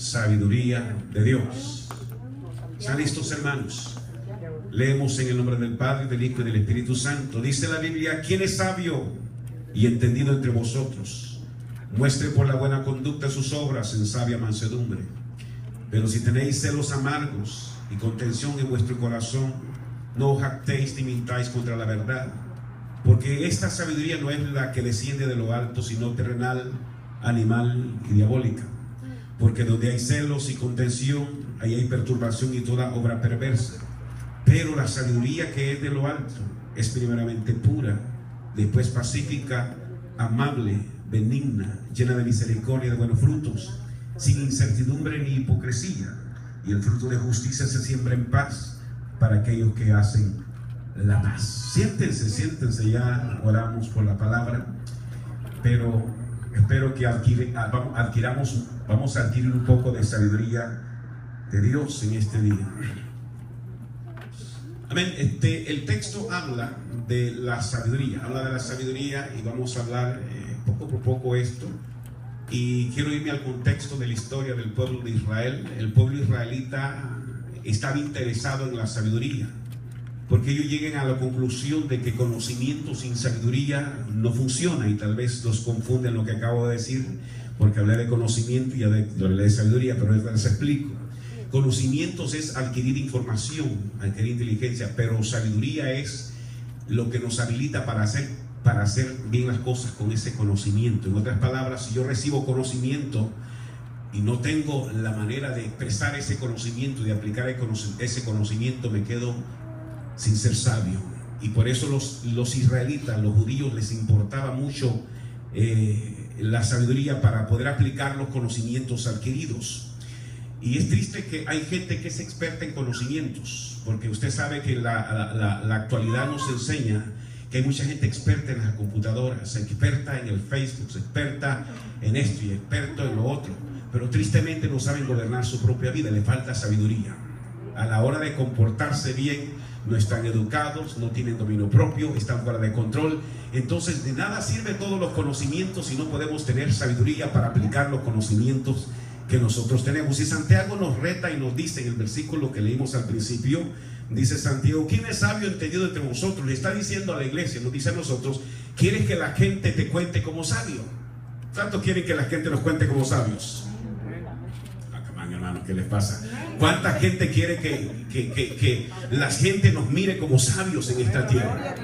sabiduría de Dios. ¿Están listos, hermanos? Leemos en el nombre del Padre, del Hijo y del Espíritu Santo. Dice la Biblia: ¿quién es sabio y entendido entre vosotros? Muestre por la buena conducta sus obras en sabia mansedumbre. Pero si tenéis celos amargos y contención en vuestro corazón, no os jactéis ni mintáis contra la verdad, porque esta sabiduría no es la que desciende de lo alto, sino terrenal, animal y diabólica. Porque donde hay celos y contención, ahí hay perturbación y toda obra perversa. Pero la sabiduría que es de lo alto es primeramente pura, después pacífica, amable, benigna, llena de misericordia y de buenos frutos, sin incertidumbre ni hipocresía. Y el fruto de justicia se siembra en paz para aquellos que hacen la paz. Siéntense, ya oramos por la palabra, pero espero que vamos a adquirir un poco de sabiduría de Dios en este día. Amén. El texto habla de la sabiduría, y vamos a hablar poco por poco esto. Y quiero irme al contexto de la historia del pueblo de Israel. El pueblo israelita estaba interesado en la sabiduría, porque ellos llegan a la conclusión de que conocimiento sin sabiduría no funciona, y tal vez los confunden lo que acabo de decir, porque hablé de conocimiento y hablé de sabiduría, pero les explico. Conocimientos es adquirir información, adquirir inteligencia, pero sabiduría es lo que nos habilita para hacer bien las cosas con ese conocimiento. En otras palabras, si yo recibo conocimiento y no tengo la manera de expresar ese conocimiento, de aplicar ese conocimiento, me quedo sin ser sabio. Y por eso los israelitas, los judíos, les importaba mucho la sabiduría para poder aplicar los conocimientos adquiridos. Y es triste que hay gente que es experta en conocimientos, porque usted sabe que la actualidad nos enseña que hay mucha gente experta en las computadoras, experta en el Facebook, experta en esto y experto en lo otro, pero tristemente no saben gobernar su propia vida, le falta sabiduría. A la hora de comportarse bien, no están educados, no tienen dominio propio, están fuera de control. Entonces de nada sirve todos los conocimientos si no podemos tener sabiduría para aplicar los conocimientos que nosotros tenemos. Y Santiago nos reta y nos dice en el versículo que leímos al principio, dice Santiago: ¿quién es sabio entendido entre vosotros? Le está diciendo a la iglesia, nos dice a nosotros: ¿quieres que la gente te cuente como sabio? ¿Cuántos quieren que la gente nos cuente como sabios? Hermano, ¿qué les pasa? ¿Cuánta gente quiere que la gente nos mire como sabios en esta tierra?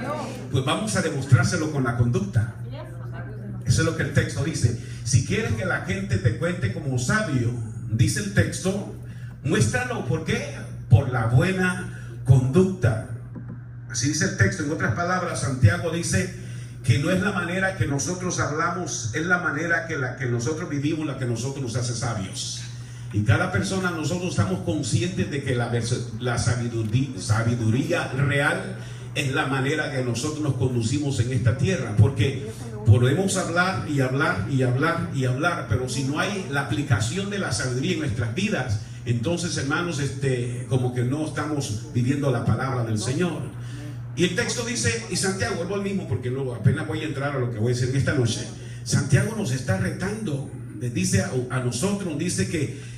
Pues vamos a demostrárselo con la conducta. Eso es lo que el texto dice. Si quieres que la gente te cuente como sabio, dice el texto, muéstralo. ¿Por qué? Por la buena conducta. Así dice el texto. En otras palabras, Santiago dice que no es la manera que nosotros hablamos, es la manera que nosotros vivimos la que nosotros nos hace sabios. Y cada persona, nosotros estamos conscientes de que la sabiduría real es la manera que nosotros nos conducimos en esta tierra, porque podemos hablar y hablar y hablar y hablar, pero si no hay la aplicación de la sabiduría en nuestras vidas, entonces, hermanos, como que no estamos viviendo la palabra del Señor. Y el texto dice, y Santiago, vuelvo al mismo porque no, apenas voy a entrar a lo que voy a decir en esta noche. Santiago nos está retando, les dice a nosotros, dice que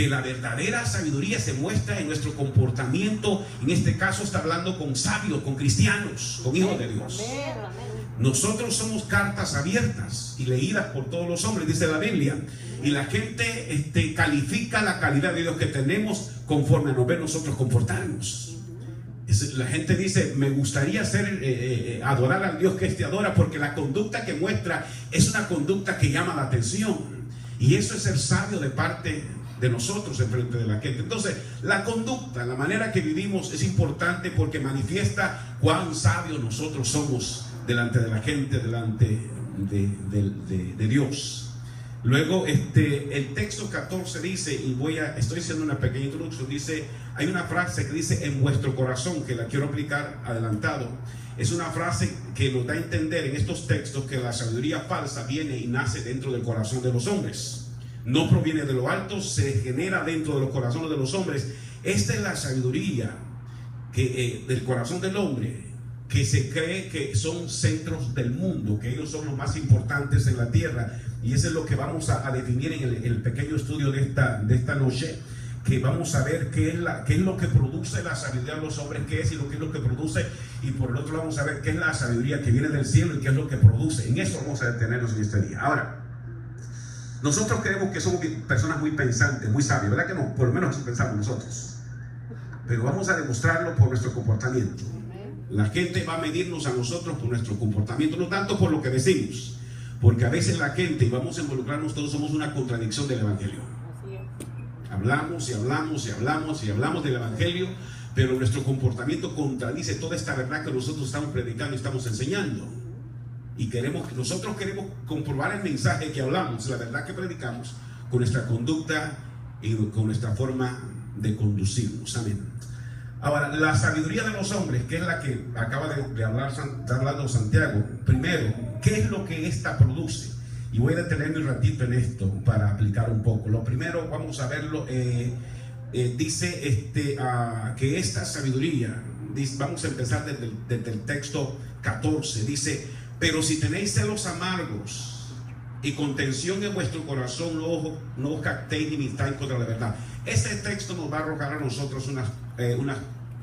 la verdadera sabiduría se muestra en nuestro comportamiento. En este caso está hablando con sabios, con cristianos, con hijos de Dios. Nosotros somos cartas abiertas y leídas por todos los hombres, dice la Biblia. Y la gente califica la calidad de Dios que tenemos conforme nos ve nosotros comportarnos. La gente dice, me gustaría adorar al Dios que te adora, porque la conducta que muestra es una conducta que llama la atención. Y eso es ser sabio de parte de nosotros en frente de la gente. Entonces, la conducta, la manera que vivimos es importante porque manifiesta cuán sabios nosotros somos delante de la gente, delante de Dios. Luego, el texto 14 dice, y estoy haciendo una pequeña introducción, dice, hay una frase que dice en vuestro corazón, que la quiero aplicar adelantado. Es una frase que nos da a entender en estos textos que la sabiduría falsa viene y nace dentro del corazón de los hombres. No proviene de lo alto, se genera dentro de los corazones de los hombres. Esta es la sabiduría del corazón del hombre, que se cree que son centros del mundo, que ellos son los más importantes en la tierra. Y eso es lo que vamos a definir en el pequeño estudio de esta esta noche, que vamos a ver qué es lo que produce la sabiduría de los hombres, qué es y qué es lo que produce, y por el otro lado vamos a ver qué es la sabiduría que viene del cielo y qué es lo que produce. En eso vamos a detenernos en este día. Ahora, nosotros creemos que somos personas muy pensantes, muy sabias, ¿verdad que no? Por lo menos así pensamos nosotros. Pero vamos a demostrarlo por nuestro comportamiento. La gente va a medirnos a nosotros por nuestro comportamiento, no tanto por lo que decimos, porque a veces la gente, y vamos a involucrarnos todos, somos una contradicción del evangelio. Hablamos y hablamos y hablamos y hablamos del evangelio, pero nuestro comportamiento contradice toda esta verdad que nosotros estamos predicando y estamos enseñando. Y nosotros queremos comprobar el mensaje que hablamos, la verdad que predicamos, con nuestra conducta y con nuestra forma de conducirnos. Amén. Ahora, la sabiduría de los hombres, que es la que acaba de hablar, está hablando Santiago. Primero, ¿qué es lo que esta produce? Y voy a detenerme un ratito en esto para aplicar un poco. Lo primero, vamos a verlo, dice que esta sabiduría, vamos a empezar desde el texto 14, dice: pero si tenéis celos amargos y contención en vuestro corazón, no os jactéis ni mintáis contra la verdad. Este texto nos va a arrojar a nosotros unas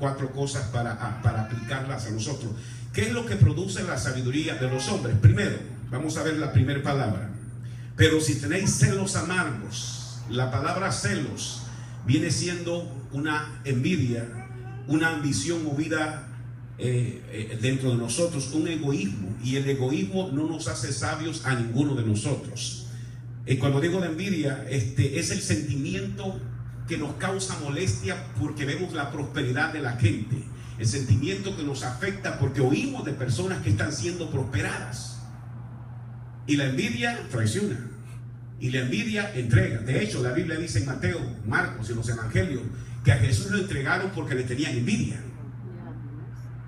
4 cosas para aplicarlas a nosotros. ¿Qué es lo que produce la sabiduría de los hombres? Primero, vamos a ver la primera palabra. Pero si tenéis celos amargos, la palabra celos viene siendo una envidia, una ambición movida dentro de nosotros, un egoísmo, y el egoísmo no nos hace sabios a ninguno de nosotros. Cuando digo de envidia, es el sentimiento que nos causa molestia porque vemos la prosperidad de la gente, el sentimiento que nos afecta porque oímos de personas que están siendo prosperadas. Y la envidia traiciona, y la envidia entrega. De hecho, la Biblia dice en Mateo, Marcos y los evangelios que a Jesús lo entregaron porque le tenían envidia.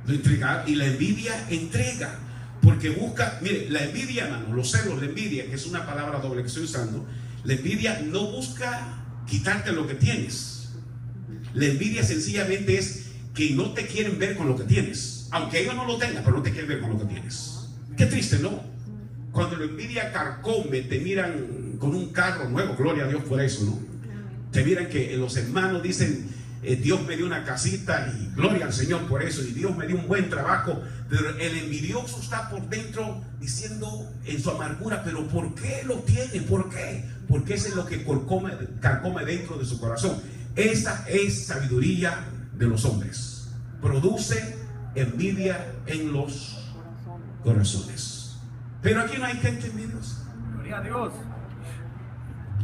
Lo entregaron, y la envidia entrega, porque busca, mire, la envidia, hermano, los celos, la envidia, que es una palabra doble que estoy usando, la envidia no busca quitarte lo que tienes. La envidia sencillamente es que no te quieren ver con lo que tienes, aunque ellos no lo tengan, pero no te quieren ver con lo que tienes. Qué triste, ¿no? Cuando la envidia carcome, te miran con un carro nuevo, gloria a Dios por eso, ¿no? Te miran que los hermanos dicen: Dios me dio una casita y gloria al Señor por eso, y Dios me dio un buen trabajo. Pero el envidioso está por dentro diciendo en su amargura: pero ¿por qué lo tiene? ¿Por qué? Porque eso es lo que carcome dentro de su corazón. Esa es sabiduría de los hombres. Produce envidia en los corazones. Pero aquí no hay gente envidiosa. Gloria a Dios.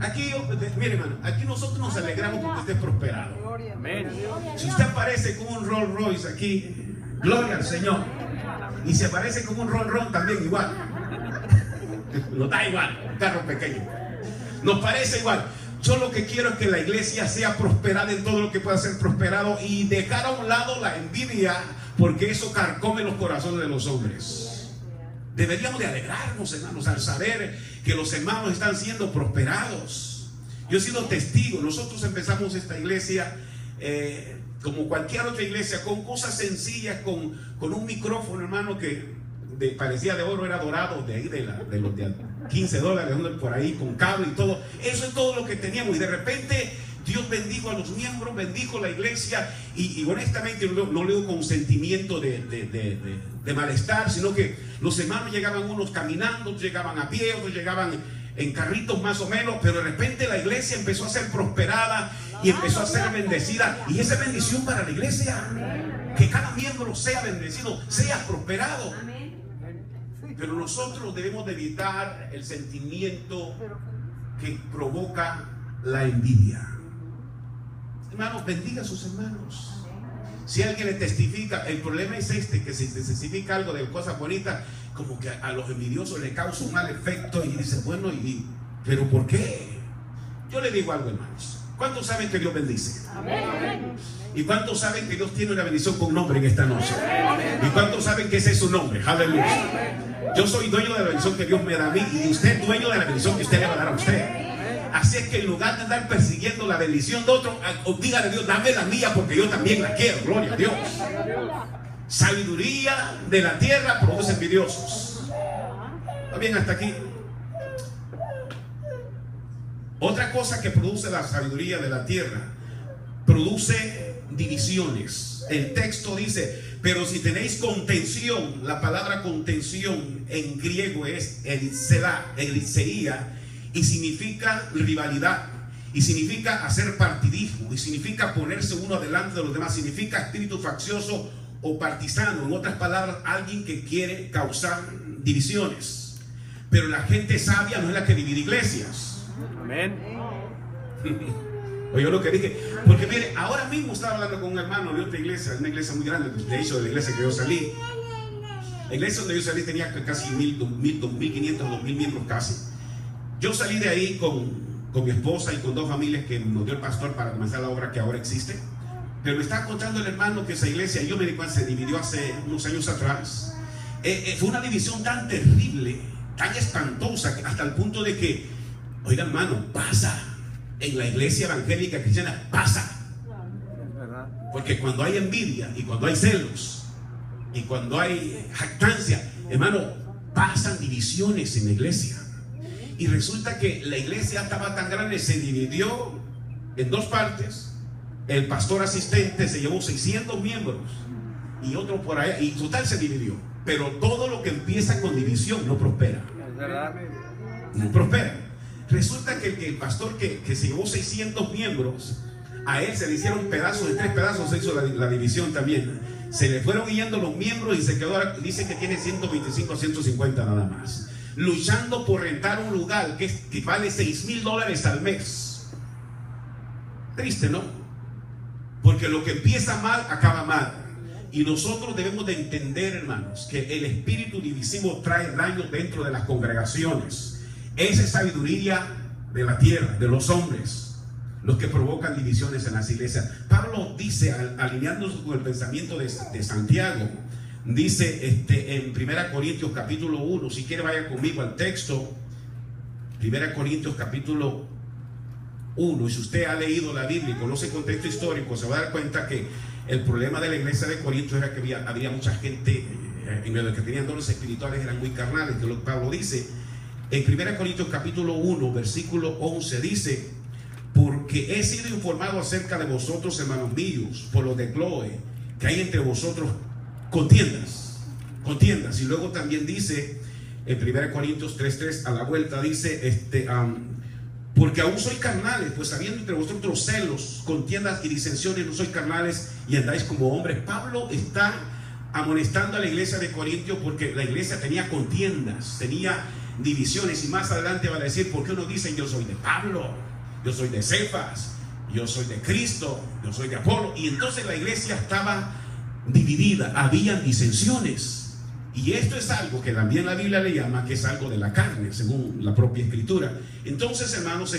Aquí, mire, hermano, aquí nosotros nos alegramos porque usted es prosperado. Amén. Si usted aparece con un Rolls Royce aquí, gloria al Señor. Y se aparece con un Rolls Royce también igual. Nos da igual, un carro pequeño. Nos parece igual. Yo lo que quiero es que la iglesia sea prosperada en todo lo que pueda ser prosperado, y dejar a un lado la envidia, porque eso carcome los corazones de los hombres. Deberíamos de alegrarnos, hermanos, al saber que los hermanos están siendo prosperados. Yo he sido testigo. Nosotros empezamos esta iglesia como cualquier otra iglesia, con cosas sencillas, con un micrófono, hermano, que parecía de oro, era dorado, de ahí de los de $15, por ahí, con cable y todo. Eso es todo lo que teníamos, y de repente Dios bendijo a los miembros, bendijo la iglesia, y honestamente no lo digo con sentimiento de malestar, sino que los hermanos llegaban unos caminando, otros llegaban a pie, otros llegaban en carritos más o menos, pero de repente la iglesia empezó a ser prosperada y empezó a ser bendecida, y esa bendición para la iglesia, que cada miembro sea bendecido, sea prosperado. Pero nosotros debemos de evitar el sentimiento que provoca la envidia. Hermanos, bendiga a sus hermanos. Si alguien le testifica, el problema es que si se testifica algo de cosas bonitas, como que a los envidiosos les causa un mal efecto, y dice: bueno, ¿pero por qué? Yo le digo algo, hermanos. ¿Cuántos saben que Dios bendice? Amén. ¿Y cuántos saben que Dios tiene una bendición con nombre en esta noche? Amén. ¿Y cuántos saben que ese es su nombre? Aleluya. Yo soy dueño de la bendición que Dios me da a mí, y usted es dueño de la bendición que usted le va a dar a usted. Así es que en lugar de andar persiguiendo la bendición de otro, dígale a Dios: dame la mía, porque yo también la quiero. Gloria a Dios. Sabiduría de la tierra produce envidiosos. ¿Está bien hasta aquí? Otra cosa que produce la sabiduría de la tierra, produce divisiones. El texto dice: pero si tenéis contención, la palabra contención en griego es eliseía, y significa rivalidad, y significa hacer partidismo, y significa ponerse uno delante de los demás, significa espíritu faccioso o partisano. En otras palabras, alguien que quiere causar divisiones. Pero la gente sabia no es la que divide iglesias. Amén. Oye lo que dije, porque mire, ahora mismo estaba hablando con un hermano de otra iglesia, una iglesia muy grande, de hecho de la iglesia que yo salí. La iglesia donde yo salí tenía casi 1.500, 2.000 miembros casi. Yo salí de ahí con mi esposa y con 2 familias que nos dio el pastor para comenzar la obra que ahora existe. Pero me estaba contando el hermano que esa iglesia, yo me di cuenta, se dividió hace unos años atrás. Fue una división tan terrible, tan espantosa, hasta el punto de que, oiga hermano, pasa en la iglesia evangélica cristiana, pasa. Porque cuando hay envidia y cuando hay celos y cuando hay jactancia, hermano, pasan divisiones en la iglesia. Y resulta que la iglesia estaba tan grande, se dividió en 2 partes. El pastor asistente se llevó 600 miembros y otro por allá, y total se dividió. Pero todo lo que empieza con división no prospera. No prospera. Resulta que el pastor que se llevó 600 miembros, a él se le hicieron pedazos, de 3 pedazos se hizo la división también. Se le fueron yendo los miembros y se quedó, dice que tiene 125 a 150 nada más. Luchando por rentar un lugar que vale $6,000 al mes. Triste, ¿no? Porque lo que empieza mal, acaba mal. Y nosotros debemos de entender, hermanos, que el espíritu divisivo trae daño dentro de las congregaciones. Esa es sabiduría de la tierra, de los hombres, los que provocan divisiones en las iglesias. Pablo dice, alineándose con el pensamiento de Santiago, dice en 1 Corintios capítulo 1, si quiere vaya conmigo al texto, 1 Corintios capítulo 1, y si usted ha leído la Biblia y conoce el contexto histórico, se va a dar cuenta que el problema de la iglesia de Corinto era que había mucha gente, en medio de que tenían dones espirituales, eran muy carnales, que es lo que Pablo dice. En 1 Corintios capítulo 1, versículo 11 dice: porque he sido informado acerca de vosotros, hermanos míos, por lo de Chloe, que hay entre vosotros contiendas. Y luego también dice en 1 Corintios 3:3, a la vuelta dice, porque aún sois carnales, pues habiendo entre vosotros celos, contiendas y disensiones, no sois carnales y andáis como hombres. Pablo está amonestando a la iglesia de Corintios porque la iglesia tenía contiendas, tenía divisiones, y más adelante va a decir por qué uno dice: yo soy de Pablo, yo soy de Cefas, yo soy de Cristo, yo soy de Apolo. Y entonces la iglesia estaba dividida, habían disensiones. Y esto es algo que también la Biblia le llama que es algo de la carne, según la propia escritura. Entonces, hermanos,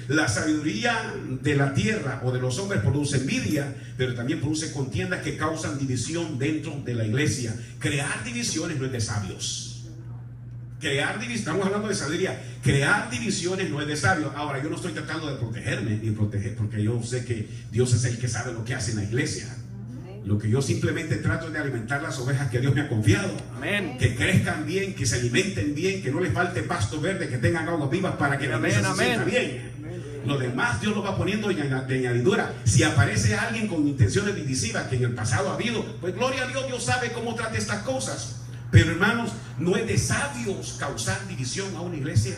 la sabiduría de la tierra o de los hombres produce envidia, pero también produce contiendas que causan división dentro de la iglesia. Crear divisiones no es de sabios. Estamos hablando de sabiduría. Crear divisiones no es de sabios. Ahora, yo no estoy tratando de protegerme ni proteger, porque yo sé que Dios es el que sabe lo que hace en la iglesia. Lo que yo simplemente trato es de alimentar las ovejas que Dios me ha confiado. Amén. Que crezcan bien, que se alimenten bien, que no les falte pasto verde, que tengan aguas vivas para que la iglesia se sienta bien. Lo demás Dios lo va poniendo de añadidura. Si aparece alguien con intenciones divisivas, que en el pasado ha habido, pues gloria a Dios, Dios sabe cómo trata estas cosas. Pero hermanos, no es de sabios causar división a una iglesia.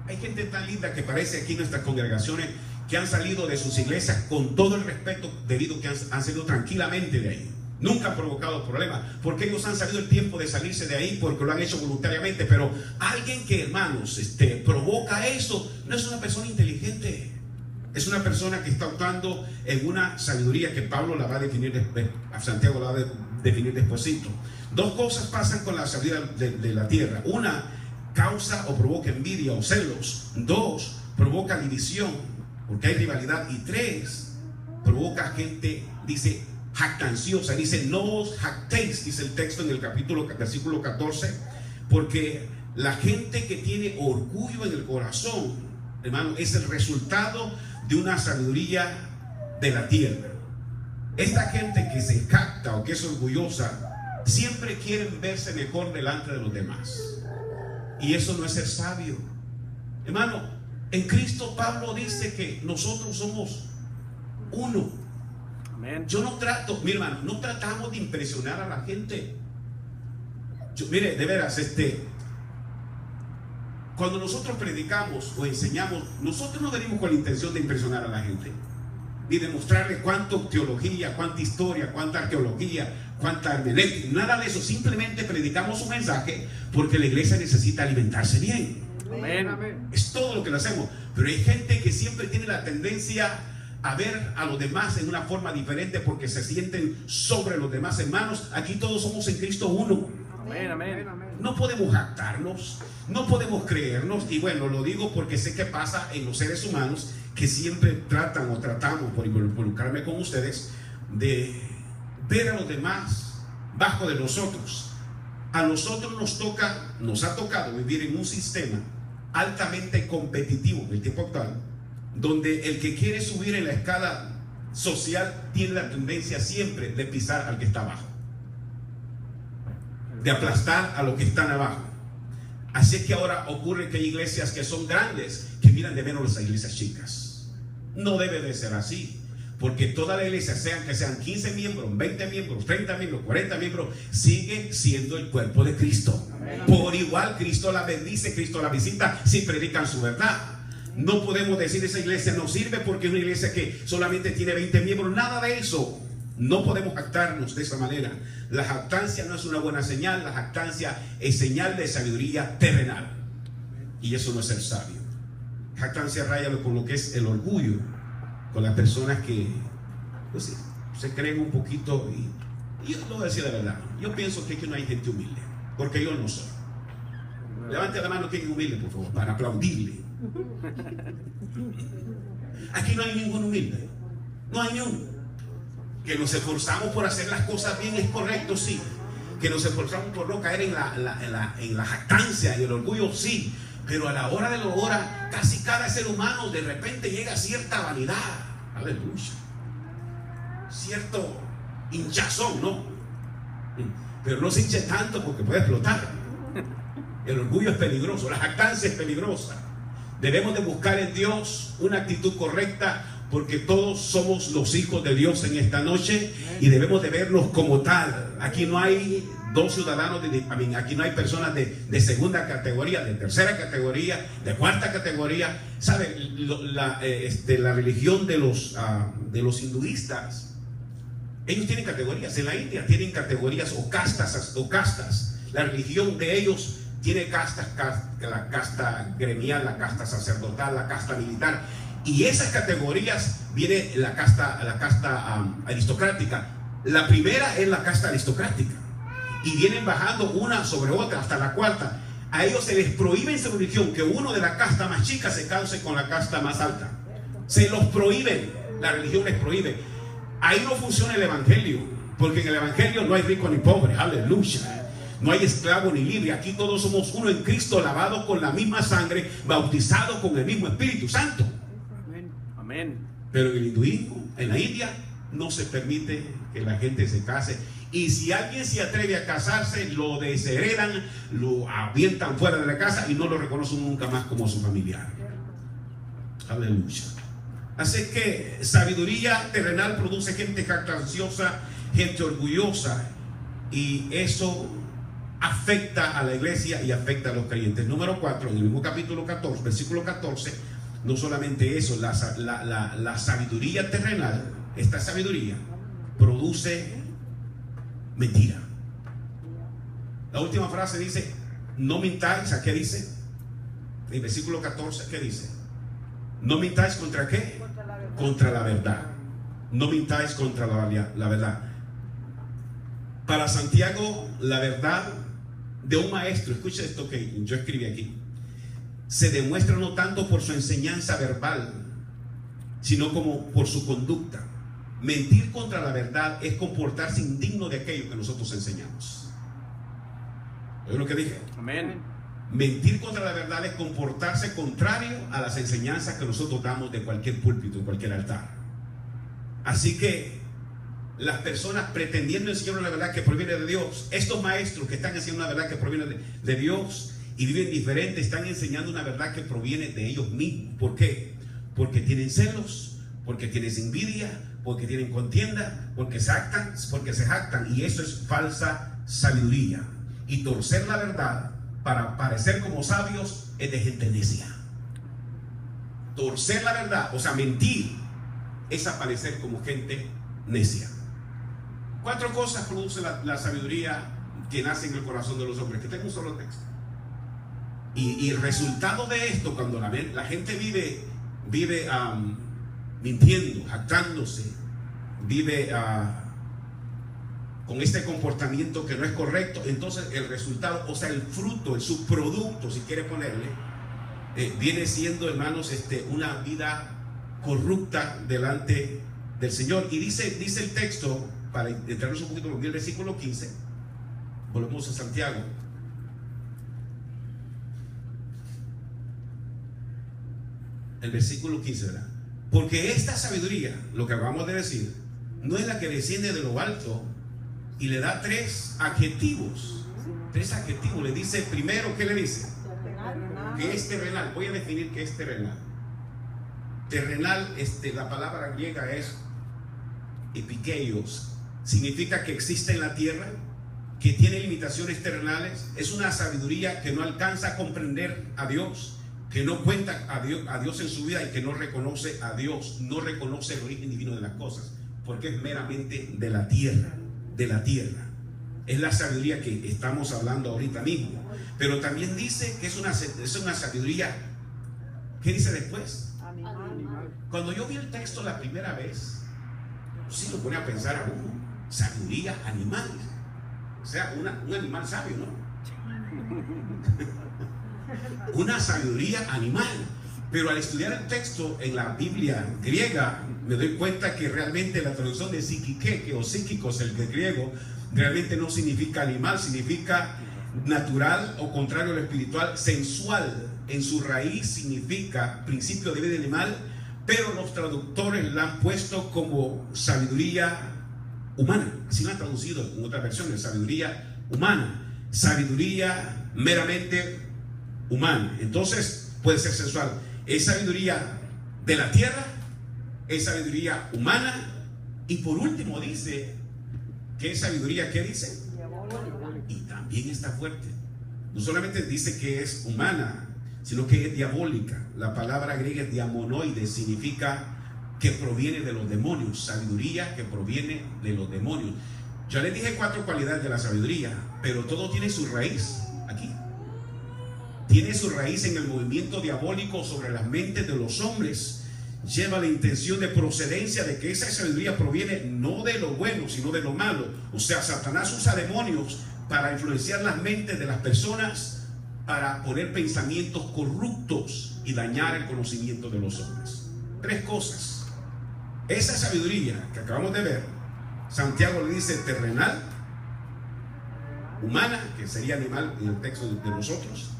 Hay gente tan linda que parece aquí en nuestras congregaciones, que han salido de sus iglesias con todo el respeto debido, que han salido tranquilamente de ahí. Nunca han provocado problemas, porque ellos han sabido el tiempo de salirse de ahí, porque lo han hecho voluntariamente. Pero alguien que, hermanos, provoca eso, no es una persona inteligente. Es una persona que está actuando en una sabiduría que Pablo la va a definir después, a Santiago la va a definir despuesito. 2 cosas pasan con la sabiduría de la tierra. Una, causa o provoca envidia o celos. 2, provoca división, porque hay rivalidad. Y 3, provoca gente, dice, jactanciosa. Dice: no os jactéis, dice el texto en el versículo 14, porque la gente que tiene orgullo en el corazón, hermano, es el resultado de una sabiduría de la tierra. Esta gente que se jacta o que es orgullosa, siempre quieren verse mejor delante de los demás. Y eso no es ser sabio. Hermano, En Cristo Pablo dice que nosotros somos uno. Amén. Yo no trato, mi hermano, no tratamos de impresionar a la gente. Mire, de veras, cuando nosotros predicamos o enseñamos, nosotros no venimos con la intención de impresionar a la gente, ni demostrarle cuánta teología, cuánta historia, cuánta arqueología, cuánta hermenéutica, nada de eso. Simplemente predicamos un mensaje porque la iglesia necesita alimentarse bien. Amén. Es todo lo que le hacemos. Pero hay gente que siempre tiene la tendencia a ver a los demás en una forma diferente porque se sienten sobre los demás hermanos. Aquí todos somos en Cristo uno. Amén, amén. No podemos jactarnos, no podemos creernos. Y bueno, lo digo porque sé que pasa en los seres humanos que siempre tratan o tratamos, por involucrarme con ustedes, de ver a los demás bajo de nosotros. A nosotros nos ha tocado vivir en un sistema altamente competitivo en el tiempo actual, donde el que quiere subir en la escala social tiene la tendencia siempre de pisar al que está abajo, de aplastar a los que están abajo. Así es que ahora ocurre que hay iglesias que son grandes que miran de menos las iglesias chicas. No debe de ser así, porque toda la iglesia, que sean 15 miembros, 20 miembros, 30 miembros, 40 miembros, sigue siendo el cuerpo de Cristo. Por igual, Cristo la bendice, Cristo la visita si predican su verdad. No podemos decir esa iglesia no sirve porque es una iglesia que solamente tiene 20 miembros. Nada de eso. No podemos jactarnos de esa manera. La jactancia no es una buena señal. La jactancia es señal de sabiduría terrenal, y eso no es ser sabio. Jactancia raya con lo que es el orgullo, con las personas que pues, se creen un poquito. Y yo lo voy a decir la verdad, yo pienso que aquí no hay gente humilde, porque yo no soy. Levante la mano quien es humilde, por favor, para aplaudirle. Aquí no hay ningún humilde, no hay ningún. Que nos esforzamos por hacer las cosas bien es correcto, sí. Que nos esforzamos por no caer en la jactancia y el orgullo, sí. Pero a la hora de la hora, casi cada ser humano de repente llega a cierta vanidad. Aleluya. Cierto hinchazón, ¿no? Pero no se hinche tanto porque puede explotar. El orgullo es peligroso, la jactancia es peligrosa. Debemos de buscar en Dios una actitud correcta, porque todos somos los hijos de Dios en esta noche y debemos de vernos como tal. Aquí no hay dos ciudadanos, aquí no hay personas de segunda categoría, de tercera categoría, de cuarta categoría. ¿Sabe? La religión de los hinduistas, ellos tienen categorías. En la India tienen categorías o castas. La religión de ellos tiene castas, la casta gremial, la casta sacerdotal, la casta militar. Y esas categorías viene la casta aristocrática. La primera es la casta aristocrática, y vienen bajando una sobre otra hasta la cuarta. A ellos se les prohíbe en su religión que uno de la casta más chica se case con la casta más alta. Se los prohíben, la religión les prohíbe. Ahí no funciona el evangelio, porque en el evangelio no hay rico ni pobre, aleluya. No hay esclavo ni libre. Aquí todos somos uno en Cristo, lavados con la misma sangre, bautizados con el mismo Espíritu Santo. Amén. Pero en el hinduismo, en la India, no se permite que la gente se case. Y si alguien se atreve a casarse, lo desheredan, lo avientan fuera de la casa y no lo reconocen nunca más como su familiar. Aleluya. Así que sabiduría terrenal produce gente jactanciosa, gente orgullosa, y eso afecta a la iglesia y afecta a los creyentes. Número 4, en el mismo capítulo 14, versículo 14, no solamente eso, la sabiduría terrenal, esta sabiduría produce mentira. La última frase dice: no mintáis. ¿A qué dice? En el versículo 14, ¿qué dice? No mintáis contra ¿qué? Contra la verdad. No mintáis contra la verdad. Para Santiago, la verdad de un maestro, escucha esto que yo escribí aquí, se demuestra no tanto por su enseñanza verbal, sino como por su conducta. Mentir contra la verdad es comportarse indigno de aquello que nosotros enseñamos. ¿Oye lo que dije? Amén. Mentir contra la verdad es comportarse contrario a las enseñanzas que nosotros damos de cualquier púlpito, de cualquier altar. Así que las personas pretendiendo enseñar una verdad que proviene de Dios, estos maestros que están haciendo una verdad que proviene de Dios, y viven diferente, están enseñando una verdad que proviene de ellos mismos. ¿Por qué? Porque tienen celos, porque tienen envidia, porque tienen contienda, porque se jactan, y eso es falsa sabiduría. Y torcer la verdad para parecer como sabios es de gente necia. Torcer la verdad, o sea, mentir, es aparecer como gente necia. 4 cosas produce la sabiduría que nace en el corazón de los hombres, que tengo un solo texto. Y el resultado de esto, cuando la gente vive mintiendo, jactándose, vive con este comportamiento que no es correcto, entonces el resultado, o sea, el fruto, el subproducto, si quiere ponerle, viene siendo, hermanos, una vida corrupta delante del Señor. Y dice el texto, para entrarnos un poquito en el versículo 15, volvemos a Santiago. El versículo 15, ¿verdad? Porque esta sabiduría, lo que acabamos de decir, no es la que desciende de lo alto, y le da 3 adjetivos. 3 adjetivos. Le dice primero, ¿qué le dice? Que es terrenal. Voy a definir qué es terrenal. Terrenal, la palabra griega es epikeios. Significa que existe en la tierra, que tiene limitaciones terrenales. Es una sabiduría que no alcanza a comprender a Dios, que no cuenta a Dios en su vida y que no reconoce a Dios, no reconoce el origen divino de las cosas, porque es meramente de la tierra, de la tierra. Es la sabiduría que estamos hablando ahorita mismo. Pero también dice que es una sabiduría. ¿Qué dice después? Cuando yo vi el texto la primera vez, sí lo pone a pensar a uno. Sabiduría animal. O sea, un animal sabio, ¿no? Una sabiduría animal. Pero al estudiar el texto en la Biblia griega, me doy cuenta que realmente la traducción de psiquique o psíquicos, el griego, realmente no significa animal, significa natural o contrario a lo espiritual, sensual. En su raíz significa principio de vida animal, pero los traductores la han puesto como sabiduría humana. Así la han traducido en otras versiones, sabiduría humana, sabiduría meramente humana. Entonces puede ser sensual. Es sabiduría de la tierra, es sabiduría humana, y por último dice que es sabiduría, ¿qué dice? Y también está fuerte. No solamente dice que es humana, sino que es diabólica. La palabra griega es diamonoide, significa que proviene de los demonios. Sabiduría que proviene de los demonios. Ya les dije 4 cualidades de la sabiduría, pero todo tiene su raíz aquí. Tiene su raíz en el movimiento diabólico sobre las mentes de los hombres. Lleva la intención de procedencia de que esa sabiduría proviene no de lo bueno, sino de lo malo. O sea, Satanás usa demonios para influenciar las mentes de las personas, para poner pensamientos corruptos y dañar el conocimiento de los hombres. 3 cosas. Esa sabiduría que acabamos de ver, Santiago le dice terrenal, humana, que sería animal en el texto de nosotros,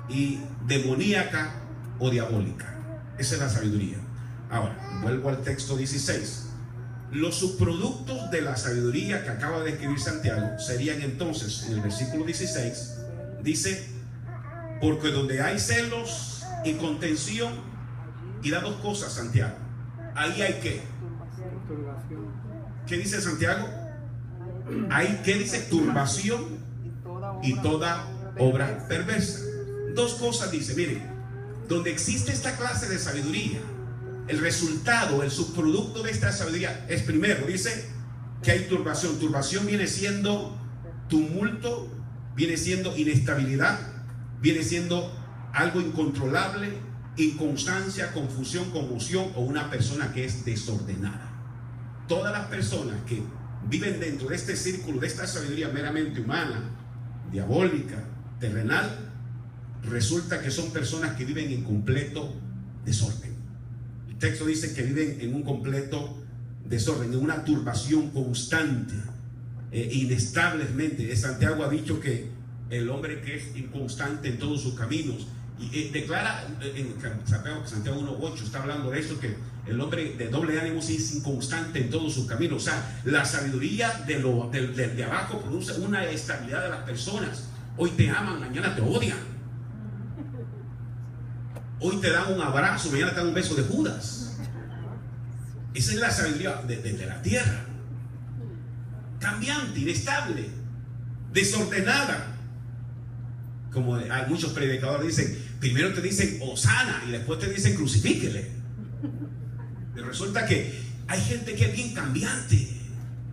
y demoníaca o diabólica. Esa es la sabiduría. Ahora, vuelvo al texto 16. Los subproductos de la sabiduría que acaba de escribir Santiago serían entonces, en el versículo 16, dice: porque donde hay celos y contención, y da 2 cosas Santiago, ahí hay ¿qué? ¿Qué dice Santiago? Hay, ¿qué dice? Turbación y toda obra perversa. 2 cosas dice, miren, donde existe esta clase de sabiduría, el resultado, el subproducto de esta sabiduría es, primero, dice que hay turbación. Turbación viene siendo tumulto, viene siendo inestabilidad, viene siendo algo incontrolable, inconstancia, confusión, conmoción, o una persona que es desordenada. Todas las personas que viven dentro de este círculo, de esta sabiduría meramente humana, diabólica, terrenal, resulta que son personas que viven en completo desorden. El texto dice que viven en un completo desorden, en una turbación constante, inestablemente. Santiago ha dicho que el hombre que es inconstante en todos sus caminos, y declara en Santiago 1:8, está hablando de eso, que el hombre de doble ánimo es inconstante en todos sus caminos. O sea, la sabiduría de abajo produce una estabilidad de las personas. Hoy te aman, mañana te odian. Hoy te dan un abrazo, mañana te dan un beso de Judas. Esa es la sabiduría de la tierra. Cambiante, inestable, desordenada. Como hay muchos predicadores dicen, primero te dicen hosana y después te dicen crucifíquele. Pero resulta que hay gente que es bien cambiante,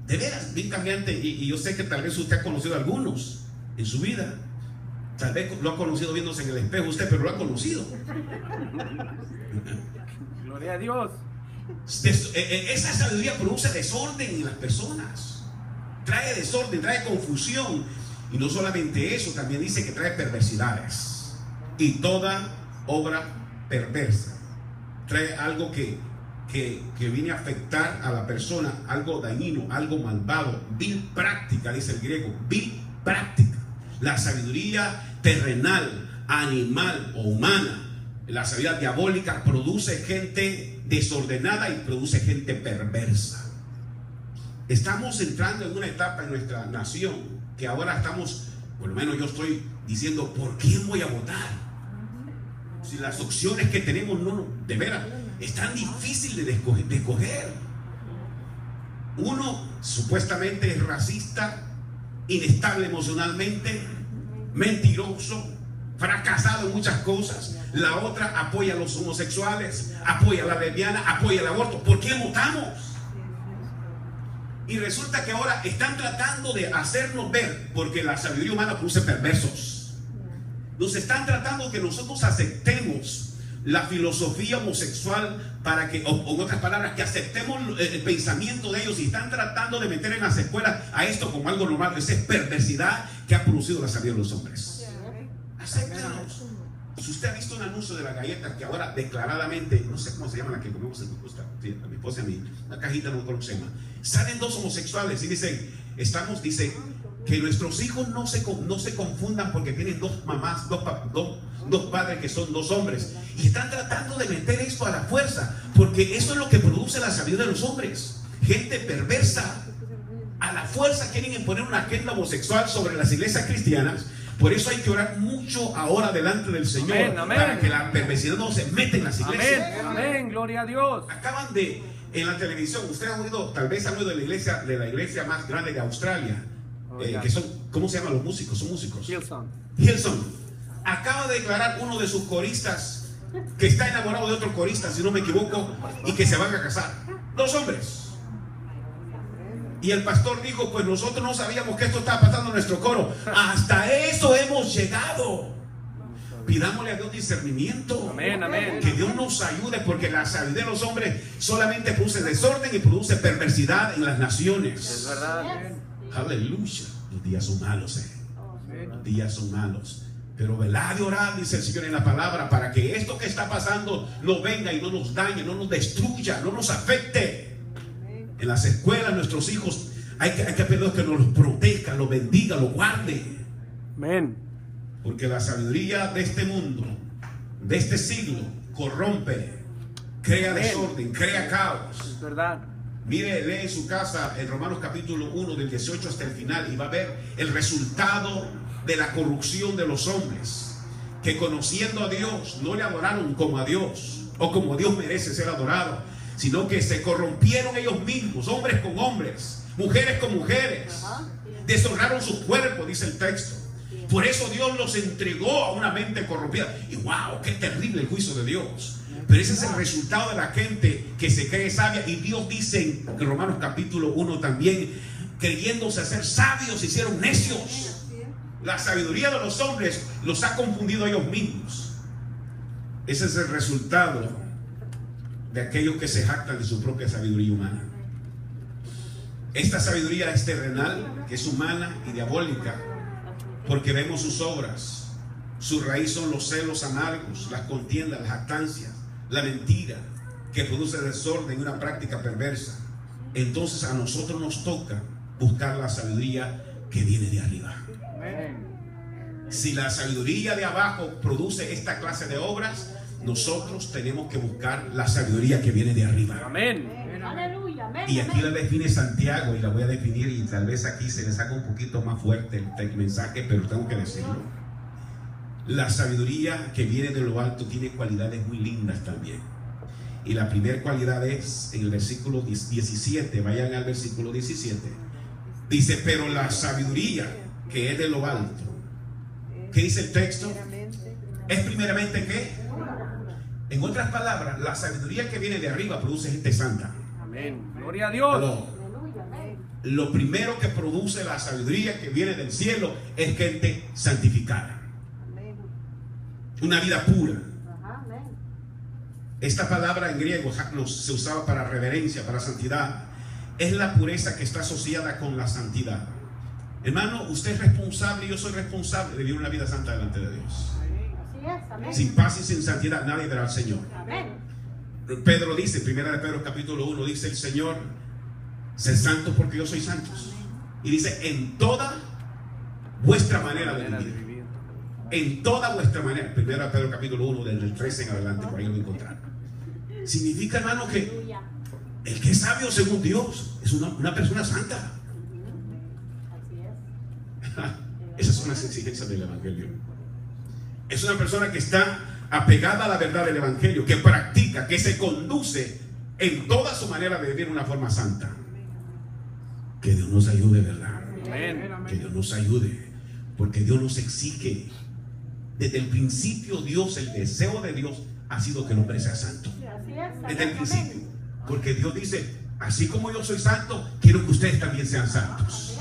de veras, bien cambiante. Y yo sé que tal vez usted ha conocido a algunos en su vida. Tal vez lo ha conocido viéndose en el espejo usted, pero lo ha conocido. Gloria a Dios. Esa sabiduría produce desorden en las personas. Trae desorden, trae confusión. Y no solamente eso, también dice que trae perversidades. Y toda obra perversa trae algo que viene a afectar a la persona, algo dañino, algo malvado, vil práctica, dice el griego, vil práctica. La sabiduría terrenal, animal o humana, la sabiduría diabólica produce gente desordenada y produce gente perversa. Estamos entrando en una etapa en nuestra nación que ahora estamos, por lo menos yo estoy diciendo, ¿por quién voy a votar? Si las opciones que tenemos, no, de veras, es tan difícil de escoger. Uno supuestamente es racista, inestable emocionalmente, mentiroso, fracasado en muchas cosas. La otra apoya a los homosexuales, apoya a la lesbiana, apoya el aborto. ¿Por qué votamos? Y resulta que ahora están tratando de hacernos ver, porque la sabiduría humana produce perversos. Nos están tratando que nosotros aceptemos la filosofía homosexual para que, o en otras palabras, que aceptemos el pensamiento de ellos, y están tratando de meter en las escuelas a esto como algo normal. Esa es perversidad que ha producido la sabiduría de los hombres. Acéptenos. Si usted ha visto un anuncio de las galletas que ahora declaradamente, no sé cómo se llama la que comemos en mi esposa y a mí, una cajita, no recuerdo cómo se llama, salen dos homosexuales y dicen, dice que nuestros hijos no se confundan porque tienen dos mamás, dos padres que son dos hombres, y están tratando de meter esto a la fuerza, porque eso es lo que produce la sabiduría de los hombres. Gente perversa, a la fuerza quieren imponer una agenda homosexual sobre las iglesias cristianas. Por eso hay que orar mucho ahora delante del Señor, amén, amén, para que la perversidad no se meta en las iglesias. Amén, amén, gloria a Dios. Acaban de, en la televisión, usted ha oído, tal vez ha oído de la iglesia más grande de Australia, que son, ¿cómo se llaman los músicos? Son músicos. Hillsong. Acaba de declarar uno de sus coristas que está enamorado de otro corista, si no me equivoco, y que se van a casar. Dos hombres. Y el pastor dijo, pues nosotros no sabíamos que esto estaba pasando en nuestro coro. Hasta eso hemos llegado. Pidámosle a Dios discernimiento. Amén, amén. Que Dios nos ayude, porque la sabiduría de los hombres solamente produce desorden y produce perversidad en las naciones. Es verdad. Aleluya. Los días son malos, Los días son malos. Pero velad y orad, dice el Señor en la palabra, para que esto que está pasando no venga y no nos dañe, no nos destruya, no nos afecte. En las escuelas, nuestros hijos, hay que pedirles que nos los proteja, los bendiga, los guarde. Amén. Porque la sabiduría de este mundo, de este siglo, corrompe, crea desorden, crea caos. Es verdad. Mire, lee en su casa en Romanos capítulo 1 del 18 hasta el final y va a ver el resultado de la corrupción de los hombres, que conociendo a Dios no le adoraron como a Dios o como Dios merece ser adorado, sino que se corrompieron ellos mismos, hombres con hombres, mujeres con mujeres, deshonraron su cuerpo, dice el texto. Por eso Dios los entregó a una mente corrompida. Y wow, qué terrible el juicio de Dios. Pero ese es el resultado de la gente que se cree sabia. Y Dios dice en Romanos capítulo 1 también, creyéndose ser sabios, se hicieron necios. La sabiduría de los hombres los ha confundido a ellos mismos. Ese es el resultado de aquellos que se jactan de su propia sabiduría humana. Esta sabiduría es terrenal, que es humana y diabólica, porque vemos sus obras. Su raíz son los celos amargos, las contiendas, las jactancias, la mentira, que produce desorden y una práctica perversa. Entonces a nosotros nos toca buscar la sabiduría que viene de arriba. Si la sabiduría de abajo produce esta clase de obras, nosotros tenemos que buscar la sabiduría que viene de arriba. Amén. Y aquí la define Santiago y la voy a definir, y tal vez aquí se les haga un poquito más fuerte el mensaje, pero tengo que decirlo. La sabiduría que viene de lo alto tiene cualidades muy lindas también. Y la primera cualidad es en el versículo 17. Vayan al versículo 17. Dice, pero la sabiduría que es de lo alto. ¿Qué dice el texto? Es primeramente ¿qué? En otras palabras, la sabiduría que viene de arriba produce gente santa. Amén. Gloria a Dios. Lo primero que produce la sabiduría que viene del cielo es gente santificada. Una vida pura. Esta palabra en griego se usaba para reverencia, para santidad. Es la pureza que está asociada con la santidad. Hermano, usted es responsable y yo soy responsable de vivir una vida santa delante de Dios. Sin paz y sin santidad nadie verá al Señor. Pedro dice, primera de Pedro capítulo 1, dice el Señor, sed santos porque yo soy santos. Y dice, en toda vuestra manera de vivir. En toda vuestra manera. Primera de Pedro capítulo 1, del 13 en adelante, por ahí lo voy a encontrar. Significa, hermano, que el que es sabio según Dios es una persona santa. Esas son las exigencias del Evangelio. Es una persona que está apegada a la verdad del Evangelio, que practica, que se conduce en toda su manera de vivir de una forma santa. Que Dios nos ayude, ¿verdad? Que Dios nos ayude, porque Dios nos exige. Desde el principio Dios, el deseo de Dios ha sido que el hombre sea santo. Desde el principio. Porque Dios dice, así como yo soy santo, quiero que ustedes también sean santos.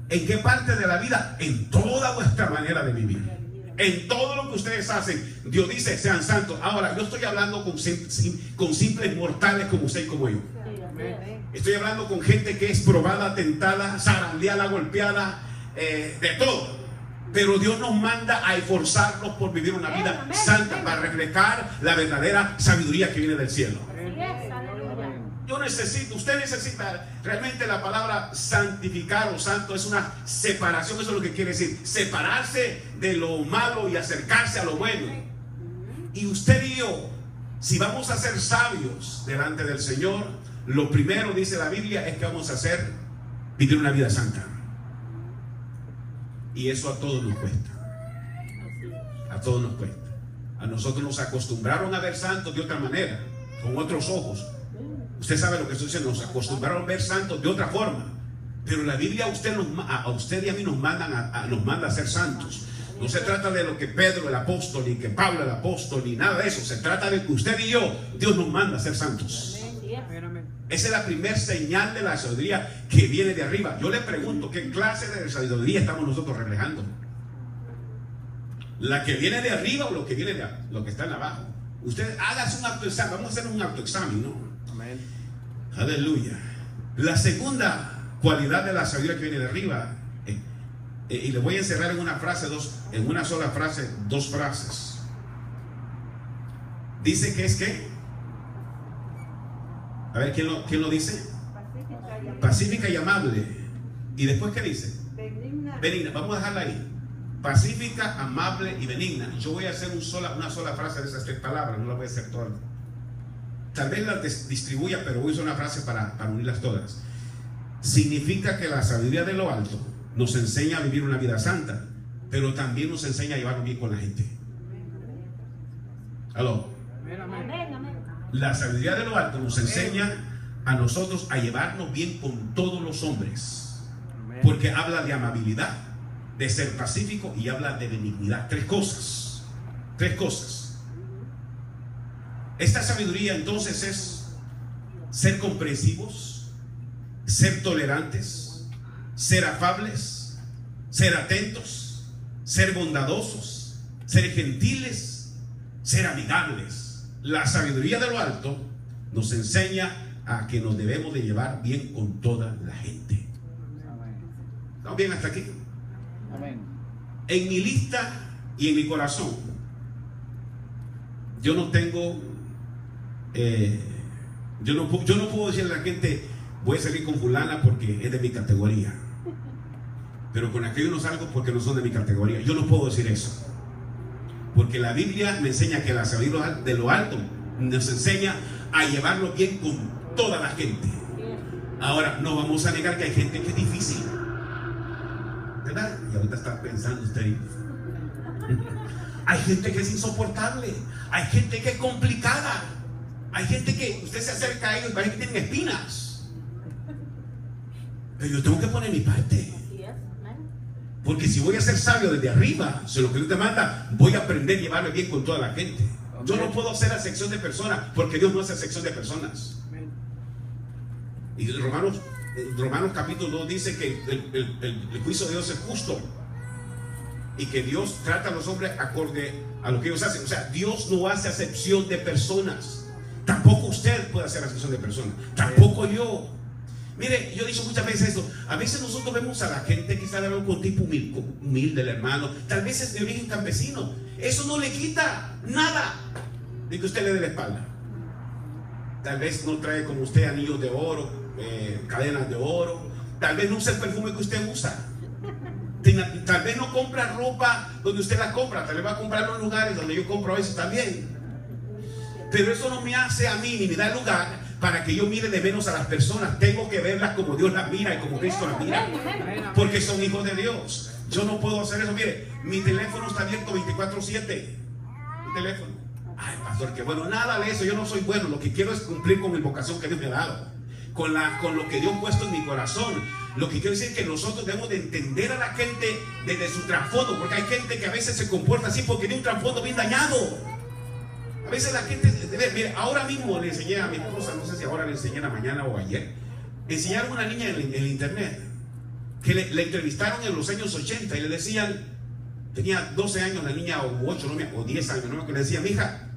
¿En qué parte de la vida? En toda vuestra manera de vivir. En todo lo que ustedes hacen, Dios dice, sean santos. Ahora, yo estoy hablando con simples mortales como usted y como yo. Estoy hablando con gente que es probada, tentada, zarandeada, golpeada, de todo. Pero Dios nos manda a esforzarnos por vivir una vida santa, para reflejar la verdadera sabiduría que viene del cielo. Yo necesito, usted necesita, realmente la palabra santificar o santo es una separación. Eso es lo que quiere decir, separarse de lo malo y acercarse a lo bueno. Y usted y yo, si vamos a ser sabios delante del Señor, lo primero, dice la Biblia, es que vamos a hacer vivir una vida santa. Y eso a todos nos cuesta. A todos nos cuesta. A nosotros nos acostumbraron a ver santos de otra manera, con otros ojos. Usted sabe lo que estoy diciendo, nos acostumbraron a ver santos de otra forma. Pero la Biblia a usted y a mí nos manda a ser santos. No se trata de lo que Pedro el apóstol, ni que Pablo el apóstol, ni nada de eso. Se trata de que usted y yo, Dios nos manda a ser santos. Esa es la primera señal de la sabiduría que viene de arriba. Yo le pregunto, ¿qué clase de sabiduría estamos nosotros reflejando? ¿La que viene de arriba o lo que viene de lo que está en abajo? Usted hágase un autoexamen. Vamos a hacer un autoexamen, ¿no? Amén. Aleluya. La segunda cualidad de la sabiduría que viene de arriba, y le voy a encerrar en una frase, en una sola frase, dos frases. Dice que es que, a ver, ¿quién lo dice? Pacífica y amable. ¿Y después qué dice? Benigna. Vamos a dejarla ahí. Pacífica, amable y benigna. Yo voy a hacer una sola frase de esas tres palabras. No la voy a hacer todas. Tal vez las distribuya, pero voy a usar una frase para unirlas todas. Significa que la sabiduría de lo alto nos enseña a vivir una vida santa, pero también nos enseña a llevarnos bien con la gente. ¿Aló? La sabiduría de lo alto nos enseña a nosotros a llevarnos bien con todos los hombres, porque habla de amabilidad, de ser pacífico, y habla de benignidad. Tres cosas. Esta sabiduría entonces es ser comprensivos, ser tolerantes, ser afables, ser atentos, ser bondadosos, ser gentiles, ser amigables. La sabiduría de lo alto nos enseña a que nos debemos de llevar bien con toda la gente. ¿Estamos bien hasta aquí? Amén. En mi lista y en mi corazón, yo no tengo, yo no puedo decirle a la gente, voy a salir con fulana porque es de mi categoría, pero con aquellos no salgo porque no son de mi categoría. Yo no puedo decir eso, porque la Biblia me enseña que la sabiduría de lo alto nos enseña a llevarlo bien con toda la gente. Ahora, no vamos a negar que hay gente que es difícil, ¿verdad? Y ahorita está pensando usted, Hay gente que es insoportable, hay gente que es complicada, hay gente que usted se acerca a ellos y parece que tienen espinas. Pero yo tengo que poner mi parte. Porque si voy a ser sabio desde arriba, si lo que Dios te manda, voy a aprender a llevarme bien con toda la gente. Yo no puedo hacer acepción de personas, porque Dios no hace acepción de personas. Y Romanos capítulo 2 dice que el juicio de Dios es justo y que Dios trata a los hombres acorde a lo que ellos hacen. O sea, Dios no hace acepción de personas. Tampoco usted puede hacer acepción de personas, tampoco yo. Mire, yo he dicho muchas veces esto. A veces nosotros vemos a la gente que sale con tipo humilde, el hermano, tal vez es de origen campesino. Eso no le quita nada de que usted le dé la espalda. Tal vez no trae como usted anillos de oro, cadenas de oro. Tal vez no usa el perfume que usted usa. Tal vez no compra ropa donde usted la compra. Tal vez va a comprar en los lugares donde yo compro eso también. Pero eso no me hace a mí ni me da lugar para que yo mire de menos a las personas. Tengo que verlas como Dios las mira y como Cristo las mira, porque son hijos de Dios. Yo no puedo hacer eso. Mire, mi teléfono está abierto 24/7. Mi teléfono. Ay, pastor, que bueno, nada de eso. Yo no soy bueno. Lo que quiero es cumplir con mi vocación que Dios me ha dado, con lo que Dios ha puesto en mi corazón. Lo que quiero decir es que nosotros debemos de entender a la gente desde su trasfondo, porque hay gente que a veces se comporta así porque tiene un trasfondo bien dañado. A veces la gente, mire, ahora mismo le enseñé a mi esposa, no sé si ahora le enseñé la mañana o ayer, enseñaron a una niña en el internet que le entrevistaron en los años 80 y le decían, tenía 12 años la niña, o 8 o 10 años, no me acuerdo, le decía, mija,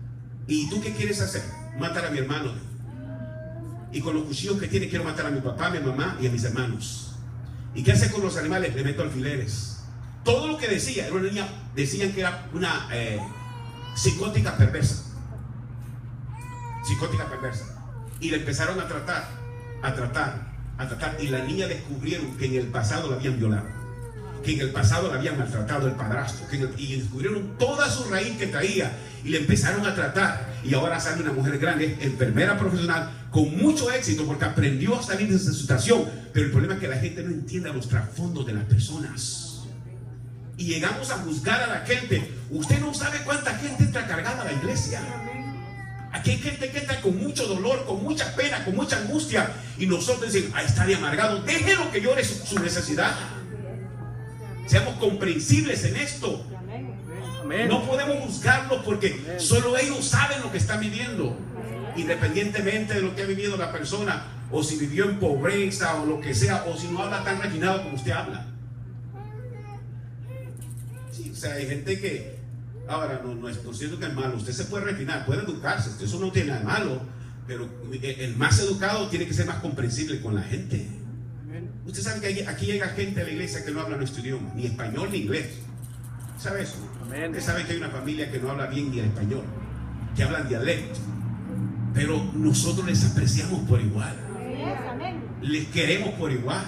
¿y tú qué quieres hacer? Matar a mi hermano. Y con los cuchillos que tiene quiero matar a mi papá, a mi mamá y a mis hermanos. ¿Y qué hace con los animales? Le meto alfileres. Todo lo que decía, era una niña, decían que era una psicótica perversa. Psicótica perversa. Y le empezaron a tratar. Y la niña descubrieron que en el pasado la habían violado, que en el pasado la habían maltratado el padrastro, y descubrieron toda su raíz que traía y le empezaron a tratar. Y ahora sale una mujer grande, enfermera profesional, con mucho éxito porque aprendió a salir de esa situación. Pero el problema es que la gente no entiende los trasfondos de las personas. Y llegamos a juzgar a la gente. Usted no sabe cuánta gente entra cargada a la iglesia. Aquí hay gente que entra con mucho dolor, con mucha pena, con mucha angustia. Y nosotros decimos, ahí está de amargado. Déjelo que llore su necesidad. Seamos comprensibles en esto. No podemos juzgarlo porque solo ellos saben lo que están viviendo. Independientemente de lo que ha vivido la persona, o si vivió en pobreza o lo que sea, o si no habla tan refinado como usted habla. Sí, o sea, hay gente que ahora no es cierto que es malo. Usted se puede refinar, puede educarse, eso no tiene nada de malo, pero el más educado tiene que ser más comprensible con la gente. Usted sabe que aquí llega gente a la iglesia que no habla nuestro idioma, ni español ni inglés. ¿Sabe eso? Usted sabe que hay una familia que no habla bien ni el español, que hablan dialecto, pero nosotros les apreciamos por igual, les queremos por igual.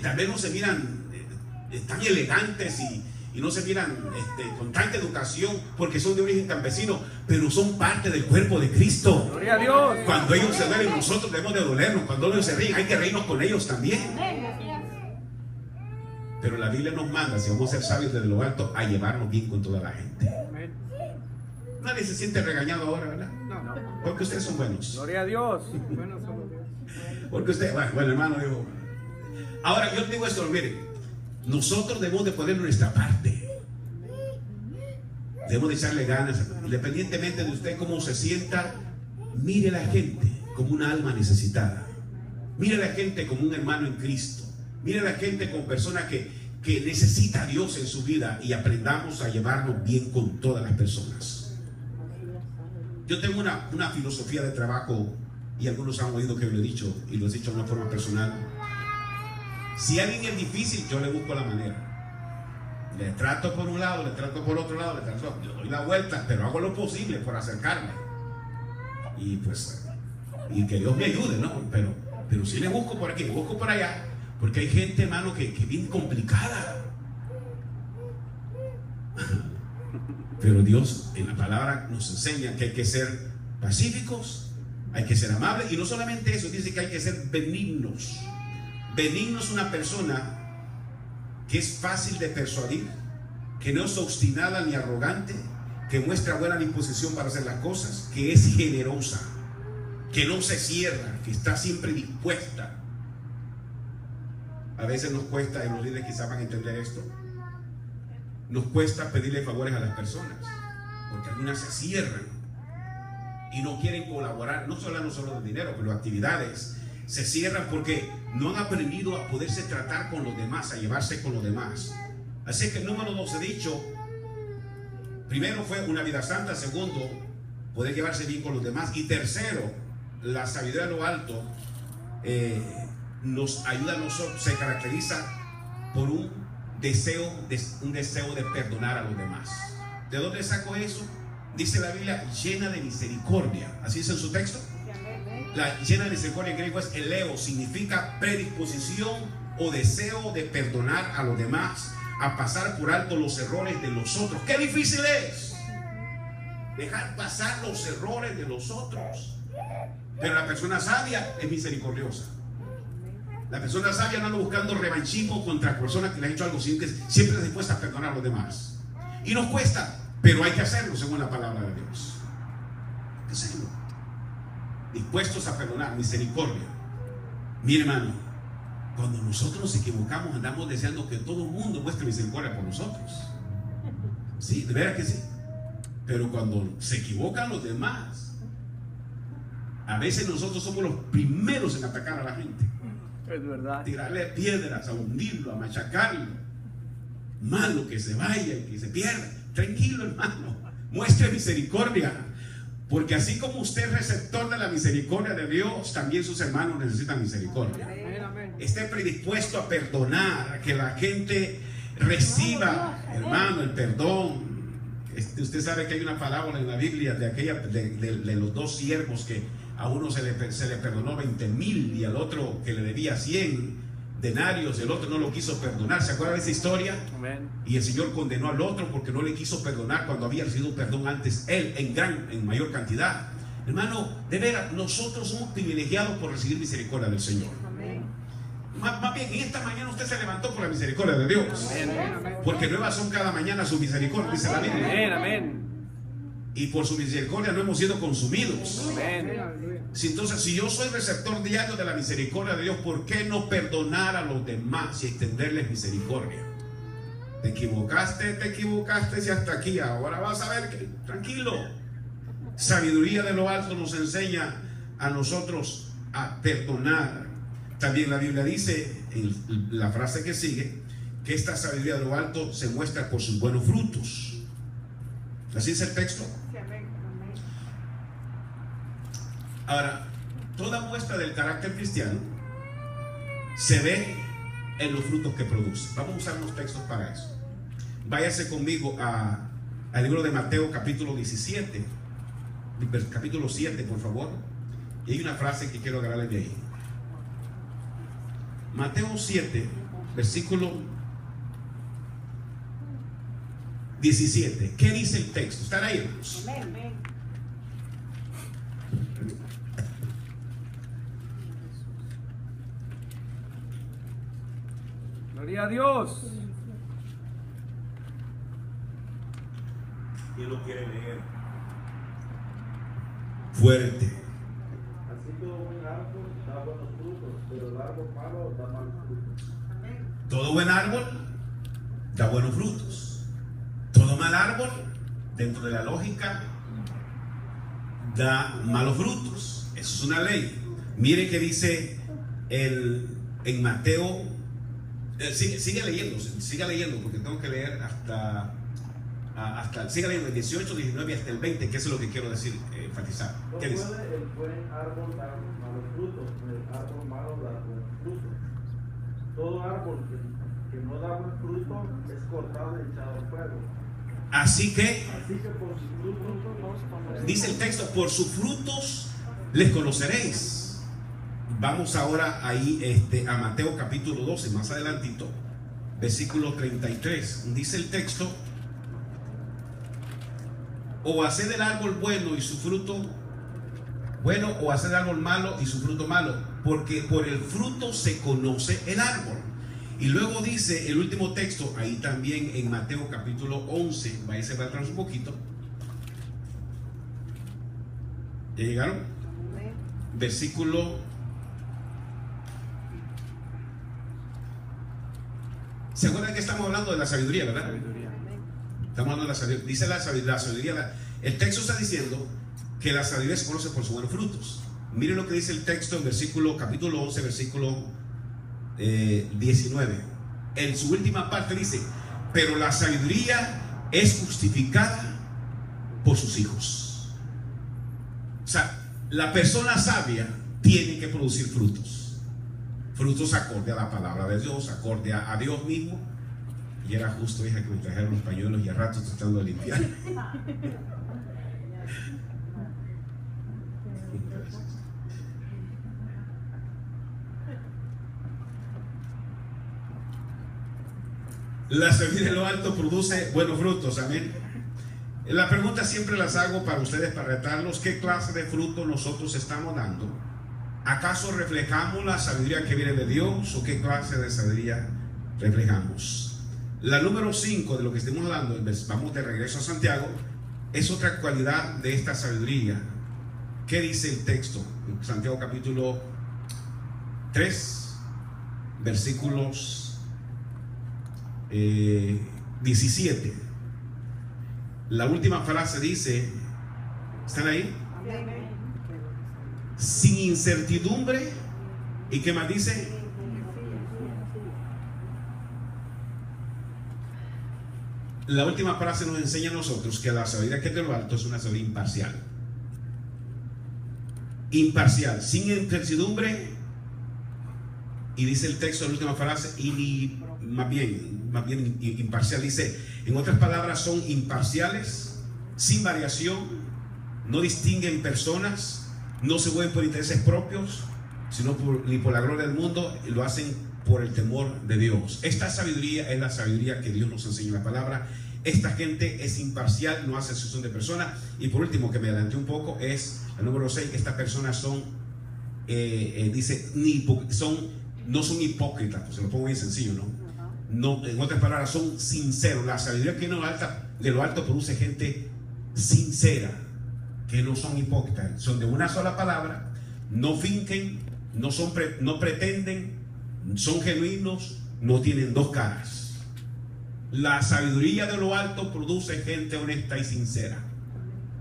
Tal vez no se miran tan elegantes y no se miran con tanta educación porque son de origen campesino, pero son parte del cuerpo de Cristo. Gloria a Dios. Cuando ellos se duelen, nosotros debemos de dolernos. Cuando ellos se ríen, hay que reírnos con ellos también. Pero la Biblia nos manda, si vamos a ser sabios desde lo alto, a llevarnos bien con toda la gente. Nadie se siente regañado ahora, ¿verdad? No. Porque ustedes son buenos. Gloria a Dios. Porque ustedes, bueno, hermano, digo. Ahora yo digo esto, miren, nosotros debemos de poner nuestra parte. Debemos de echarle ganas, independientemente de usted cómo se sienta. Mire a la gente como una alma necesitada. Mire a la gente como un hermano en Cristo. Mire a la gente como persona que necesita a Dios en su vida, y aprendamos a llevarnos bien con todas las personas. Yo tengo una filosofía de trabajo, y algunos han oído que lo he dicho, y lo he dicho de una forma personal. Si alguien es difícil, yo le busco la manera. Le trato por un lado, le trato por otro lado, yo doy la vuelta, pero hago lo posible por acercarme. Y pues, y que Dios me ayude, ¿no? Pero si le busco por aquí, le busco por allá, porque hay gente, hermano, que es bien complicada. Pero Dios en la palabra nos enseña que hay que ser pacíficos, hay que ser amables, y no solamente eso, dice que hay que ser benignos. Benigno es una persona que es fácil de persuadir, que no es obstinada ni arrogante, que muestra buena disposición para hacer las cosas, que es generosa, que no se cierra, que está siempre dispuesta. A veces nos cuesta, y los líderes quizás van a entender esto, nos cuesta pedirle favores a las personas, porque algunas se cierran y no quieren colaborar, no solo de dinero, pero actividades. Se cierran porque no han aprendido a poderse tratar con los demás, a llevarse con los demás. Así que el número 2 he dicho, primero fue una vida santa, segundo, poder llevarse bien con los demás, y tercero, la sabiduría de lo alto nos ayuda a nosotros, se caracteriza por un deseo de perdonar a los demás. ¿De dónde saco eso? Dice la Biblia, llena de misericordia. ¿Así dice en su texto? La llena de misericordia en griego es eleo, significa predisposición o deseo de perdonar a los demás, a pasar por alto los errores de los otros. ¡Qué difícil es! Dejar pasar los errores de los otros. Pero la persona sabia es misericordiosa. La persona sabia no anda buscando revanchismo contra personas que le han hecho algo, siempre está dispuesta a perdonar a los demás. Y nos cuesta, pero hay que hacerlo según la palabra de Dios. Hay que hacerlo. Dispuestos a perdonar, misericordia. Mi hermano, cuando nosotros nos equivocamos, andamos deseando que todo el mundo muestre misericordia por nosotros. Sí, de veras que sí. Pero cuando se equivocan los demás, a veces nosotros somos los primeros en atacar a la gente. Es verdad. Tirarle piedras, a hundirlo, a machacarlo. Malo que se vaya y que se pierda. Tranquilo, hermano. Muestre misericordia. Porque así como usted es receptor de la misericordia de Dios, también sus hermanos necesitan misericordia. Esté predispuesto a perdonar, a que la gente reciba, hermano, el perdón. Usted sabe que hay una parábola en la Biblia de los dos siervos que a uno se le perdonó 20,000 y al otro que le debía 100 denarios, el otro no lo quiso perdonar. ¿Se acuerdan de esa historia? Amén. Y el Señor condenó al otro porque no le quiso perdonar cuando había recibido perdón antes él en mayor cantidad. Hermano, de veras, nosotros somos privilegiados por recibir misericordia del Señor. Amén. Más bien, en esta mañana usted se levantó por la misericordia de Dios. Amén. Porque nuevas son cada mañana su misericordia, dice la Biblia. Amén. Amén. Y por su misericordia no hemos sido consumidos. Amén. Entonces, si yo soy receptor diario de la misericordia de Dios, ¿por qué no perdonar a los demás y extenderles misericordia? Te equivocaste y hasta aquí. Ahora vas a ver que, tranquilo. Sabiduría de lo alto nos enseña a nosotros a perdonar. También la Biblia dice, en la frase que sigue, que esta sabiduría de lo alto se muestra por sus buenos frutos. ¿Así es el texto? Ahora, toda muestra del carácter cristiano se ve en los frutos que produce. Vamos a usar unos textos para eso. Váyase conmigo al libro de Mateo capítulo 17, capítulo 7, por favor. Y hay una frase que quiero agarrarle de ahí. Mateo 7, versículo 17. ¿Qué dice el texto? ¿Están ahí, hermanos? Amén. Gloria a Dios. ¿Quién lo quiere leer? Fuerte. Así todo buen árbol da buenos frutos, pero el árbol malo da malos frutos. Todo buen árbol da buenos frutos. Todo mal árbol, dentro de la lógica, da malos frutos. Eso es una ley. Mire que dice en Mateo. Sigue leyendo, porque tengo que leer hasta sigue leyendo el 18, 19 y hasta el 20, que eso es lo que quiero decir, enfatizar. No ¿Qué puede dice? el buen árbol dar malos frutos, ni el árbol malo dar buenos frutos. Todo árbol que no da buen fruto es cortado y echado al fuego. Así que, Así que por sus frutos los conoceréis. dice el texto, por sus frutos les conoceréis. Vamos ahora ahí a Mateo capítulo 12, más adelantito, versículo 33. Dice el texto, o haced el árbol bueno y su fruto bueno, o haced el árbol malo y su fruto malo, porque por el fruto se conoce el árbol. Y luego dice el último texto, ahí también en Mateo capítulo 11, váyase para atrás un poquito. ¿Ya llegaron? Versículo. ¿Se acuerdan que estamos hablando de la sabiduría, verdad? Sabiduría. Estamos hablando de la sabiduría. Dice la sabiduría. El texto está diciendo que la sabiduría se conoce por sus buenos frutos. Miren lo que dice el texto en capítulo 11, versículo 19. En su última parte dice: pero la sabiduría es justificada por sus hijos. O sea, la persona sabia tiene que producir frutos. Frutos acorde a la palabra de Dios, acorde a Dios mismo. Y era justo, hija, que me trajeron los pañuelos y a rato tratando de limpiar. La sabiduría de lo alto produce buenos frutos, amén. La pregunta siempre las hago para ustedes, para retarlos: ¿qué clase de fruto nosotros estamos dando? ¿Acaso reflejamos la sabiduría que viene de Dios o qué clase de sabiduría reflejamos? La número 5 de lo que estamos hablando, vamos de regreso a Santiago, es otra cualidad de esta sabiduría. ¿Qué dice el texto? Santiago capítulo 3, versículos 17. La última frase dice, ¿están ahí? Sin incertidumbre. ¿Y qué más dice? La última frase nos enseña a nosotros que la sabiduría que es de lo alto es una sabiduría imparcial. Imparcial, sin incertidumbre. Y dice el texto, la última frase, y más bien imparcial. Dice, en otras palabras, son imparciales, sin variación, no distinguen personas, no se mueven por intereses propios, sino ni por la gloria del mundo, y lo hacen por el temor de Dios. Esta sabiduría es la sabiduría que Dios nos enseña en la palabra. Esta gente es imparcial, no hace excepción de personas. Y por último, que me adelanté un poco, es el número 6. Estas personas son, dice, no son hipócritas, pues se lo pongo bien sencillo, ¿no? No, en otras palabras, son sinceros. La sabiduría que de lo alto produce gente sincera, que no son hipócritas, son de una sola palabra, no finquen, no pretenden, son genuinos, no tienen dos caras. La sabiduría de lo alto produce gente honesta y sincera.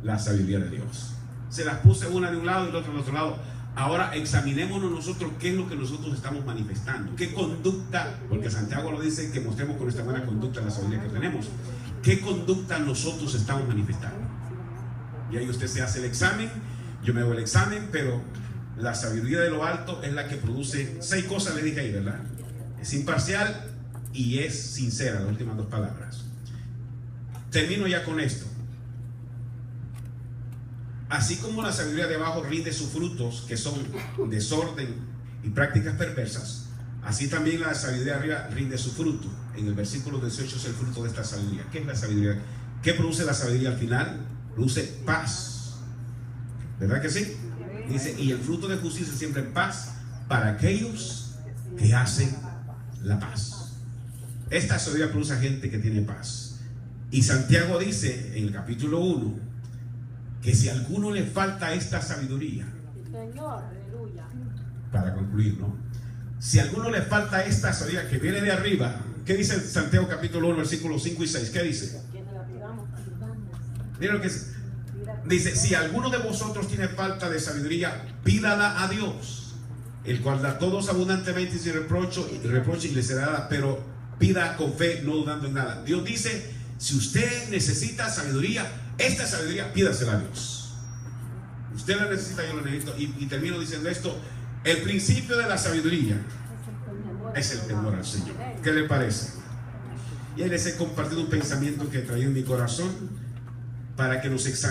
La sabiduría de Dios. Se las puse una de un lado y la otra del otro lado. Ahora examinémonos nosotros qué es lo que nosotros estamos manifestando, qué conducta, porque Santiago lo dice, que mostremos con esta buena conducta la sabiduría que tenemos. ¿Qué conducta nosotros estamos manifestando? Y ahí usted se hace el examen, yo me hago el examen, pero la sabiduría de lo alto es la que produce 6 cosas, le dije ahí, ¿verdad? Es imparcial y es sincera, las últimas 2 palabras. Termino ya con esto. Así como la sabiduría de abajo rinde sus frutos, que son desorden y prácticas perversas, así también la sabiduría de arriba rinde su fruto. En el versículo 18 es el fruto de esta sabiduría. ¿Qué es la sabiduría? ¿Qué produce la sabiduría al final? Produce paz. ¿Verdad que sí? Dice, y el fruto de justicia siempre en paz para aquellos que hacen la paz. Esta sabiduría produce a gente que tiene paz. Y Santiago dice en el capítulo 1 que si a alguno le falta esta sabiduría, Señor, aleluya. para concluir, ¿no? Si a alguno le falta esta sabiduría que viene de arriba, ¿qué dice Santiago capítulo 1, versículos 5 y 6? ¿Qué dice? Que se la pidamos. Mira lo que dice: si alguno de vosotros tiene falta de sabiduría, pídala a Dios, el cual da a todos abundantemente y sin reproche y le será dada, pero pida con fe, no dudando en nada. Dios dice, si usted necesita sabiduría, esta sabiduría pídasela a Dios. Usted la necesita, yo la necesito. Y termino diciendo esto: el principio de la sabiduría es el temor al Señor. ¿Qué le parece? Y ahí les he compartido un pensamiento que traía en mi corazón para que nos examinemos.